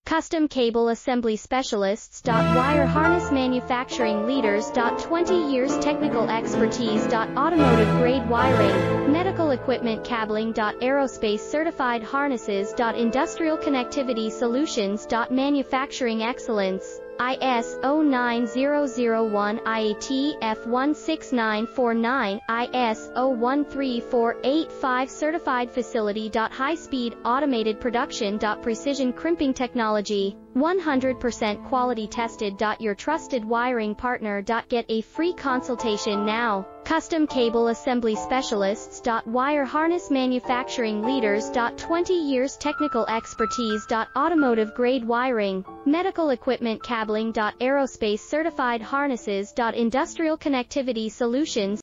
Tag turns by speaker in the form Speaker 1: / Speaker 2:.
Speaker 1: Custom Cable Assembly Specialists. Wire Harness Manufacturing Leaders. 20 years technical expertise. Automotive grade wiring, medical equipment cabling. Aerospace certified harnesses. Industrial connectivity solutions. Manufacturing excellence. ISO 9001, IATF 16949, ISO 13485 certified facility. High-speed automated production. Precision crimping technology, 100% quality tested. Your trusted wiring partner. Get a free consultation now. Custom Cable Assembly Specialists. Wire Harness Manufacturing Leaders. 20 years technical expertise. Automotive grade wiring, medical equipment cabling. Aerospace certified harnesses. Industrial connectivity solutions.